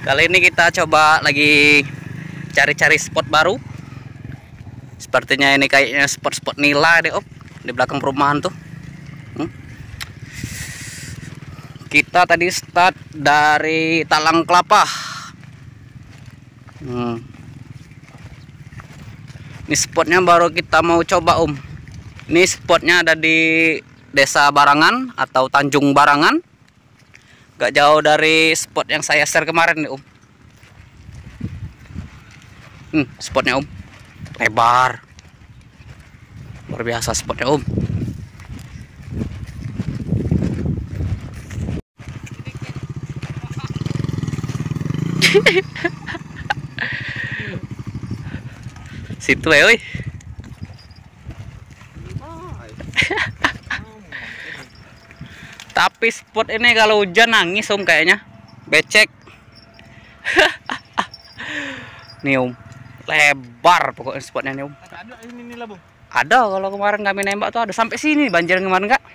Kali ini kita coba lagi cari-cari spot baru. Sepertinya ini kayaknya spot-spot nila deh, Om, di belakang perumahan tuh. Kita tadi start dari Talang Kelapa. Ini spotnya baru kita mau coba, Om. Ini spotnya ada di Desa Barangan atau Tanjung Barangan. Gak jauh dari spot yang saya share kemarin nih, Om. Spotnya, Om, lebar, luar biasa spotnya, Om. Situ ya, woi. Tapi spot ini kalau hujan nangis, Om, kayaknya becek. Nih, Om, lebar pokoknya spotnya nih, Om. Ada ini lah, Bung. Ada, kalau kemarin kami nembak tuh ada sampai sini banjir kemarin, enggak?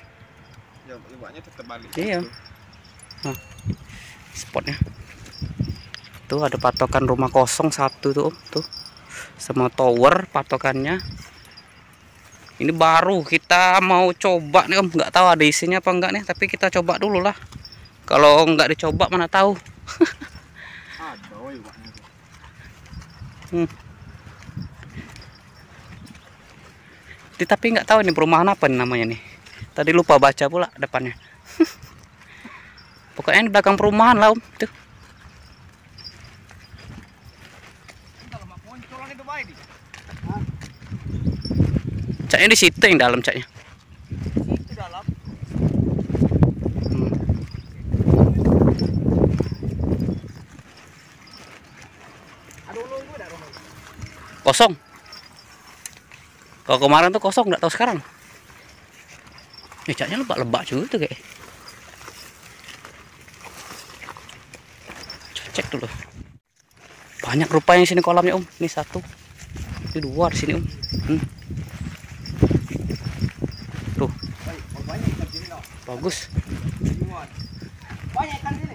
Ya, lewatnya tetap balik. Iya. Nah, spotnya tuh ada patokan rumah kosong satu tuh, Om, tuh sama tower patokannya. Ini baru kita mau coba nih, Om. Nggak tahu ada isinya apa enggak nih, tapi kita coba dulu lah. Kalau nggak dicoba mana tahu. Ada, woi, lewatnya. Tapi nggak tahu ini perumahan apa nih namanya nih. Tadi lupa baca pula depannya. Pokoknya di belakang perumahan lah, Om. Tuh. Caknya di situ yang dalam, caknya. Itu dalam. Ada ulung juga rumah. Kosong. Kalau kemarin tuh kosong, nggak tahu sekarang. Caknya lebak-lebak juga tuh kayak. Cek dulu. Banyak rupanya sini kolamnya, Om. Ini satu, ini dua di sini, Om. Tuh, bagus. Banyak ikan sini.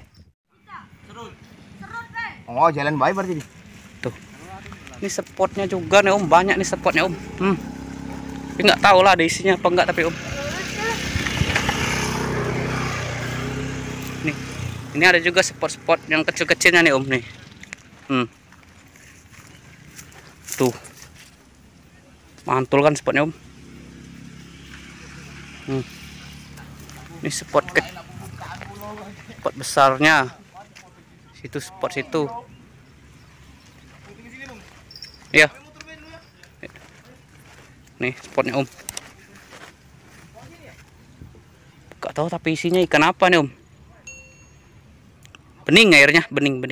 Oh, jalan baik berarti. Tuh, ini spotnya juga nih, Om. Banyak nih spotnya, Om. Tapi nggak tahu lah ada isinya apa enggak, tapi, Om. Nih, ini ada juga spot-spot yang kecil-kecilnya nih, Om, nih. Tuh, mantul kan spotnya, Om. Ini spot besarnya. Situ spot situ. Iya. Nih spotnya, Om. Gak tahu tapi isinya ikan apa nih, Om. Bening airnya, bening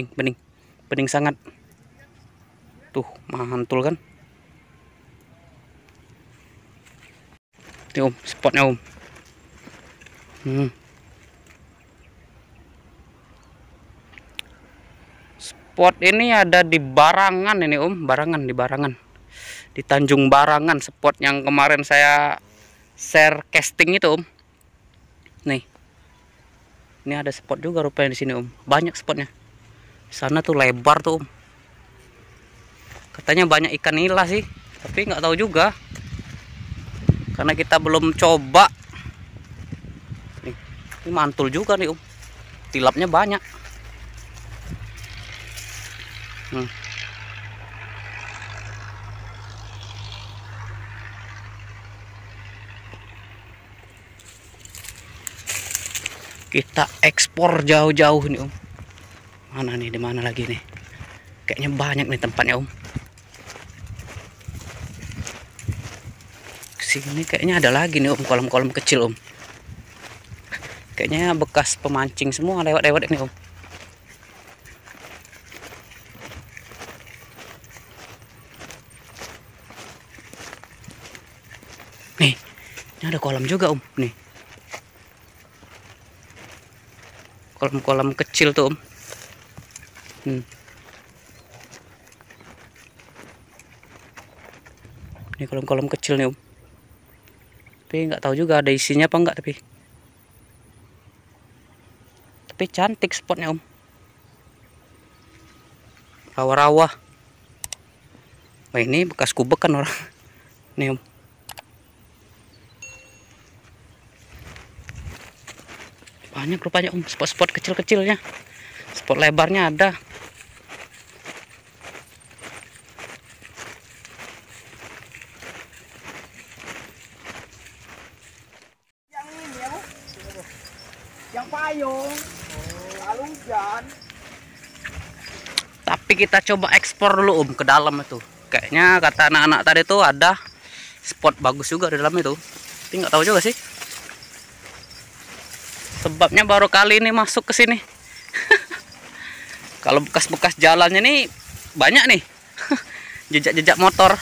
sangat. Tuh, mantul kan. Nih, Om, spotnya, Om. Spot ini ada di Barangan ini, Om. Barangan, di Barangan, di Tanjung Barangan. Spot yang kemarin saya share casting itu, Om. Nih, ini ada spot juga rupanya di sini, Om. Banyak spotnya. Sana tuh lebar tuh, Om. Katanya banyak ikan nila sih, tapi nggak tahu juga karena kita belum coba. Nih, ini mantul juga nih, Om. Tilapnya banyak. Kita ekspor jauh-jauh nih, Om. Mana nih, di mana lagi nih? Kayaknya banyak nih tempatnya, Om. Sini kayaknya ada lagi nih, Om, kolam-kolam kecil, Om. Kayaknya bekas pemancing semua lewat-lewat ini, Om. Nih, ini ada kolam juga, Om. Nih, kolam-kolam kecil tuh, Om. Ini kolam-kolam kecil nih, Om. Tapi nggak tahu juga ada isinya apa enggak, tapi cantik spotnya, Om. rawa-rawa. Wah, ini bekas kubek kan orang. Nih Om. Banyak rupanya Om, spot-spot kecil-kecilnya. Spot lebarnya ada. Yang ini ya, Bu. Yang payung. Lalu hujan. Tapi kita coba ekspor dulu Om ke dalam itu. Kayaknya kata anak-anak tadi tuh ada spot bagus juga di dalam itu. Tapi nggak tahu juga sih. Sebabnya baru kali ini masuk ke sini. Kalau bekas-bekas jalannya nih banyak nih. Jejak-jejak motor.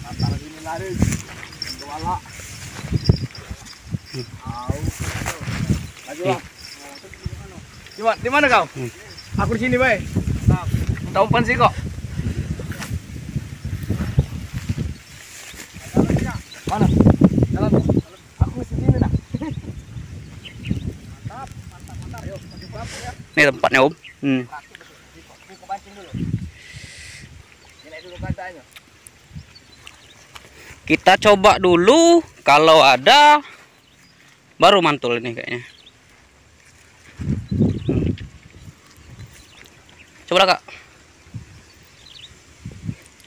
Antara sini lari. Kewala. Lagi Bang. Di mana kau? Aku di sini, Bay. Tahu umpan sih kok. Mana? Jalan. Aku di sini nah. Mantap, mantap, mantap. Yuk, maju pelampung ya. Ini tempatnya Om. Buka pancing dulu. Nilai dulu kantanya. Kita coba dulu, kalau ada baru mantul ini kayaknya. Coba Kak.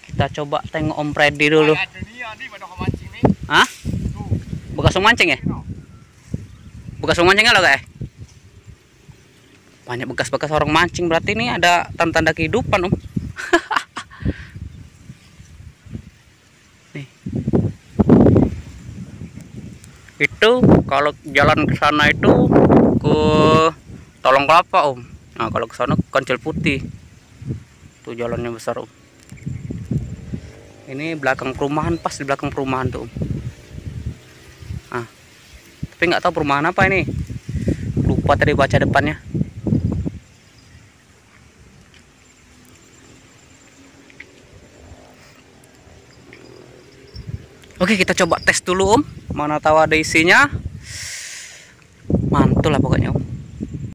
Kita coba tengok Om Freddy dulu. Ada nih, Adi, pada kau mancing nih. Hah? Tuh. Bekas mancing ya? Bekas mancingnya loh Kak. Banyak bekas-bekas orang mancing, berarti ini ada tanda-tanda kehidupan Om. Nih. Itu kalau jalan ke sana itu ke Tolong Kelapa Om. Nah, kalau ke sana Kancil Putih. Tuh jalannya besar Om. Ini belakang perumahan, pas di belakang perumahan tuh Om. Ah. Tapi nggak tahu perumahan apa ini. Lupa tadi baca depannya. Oke, kita coba tes dulu Om. Mana tahu ada isinya.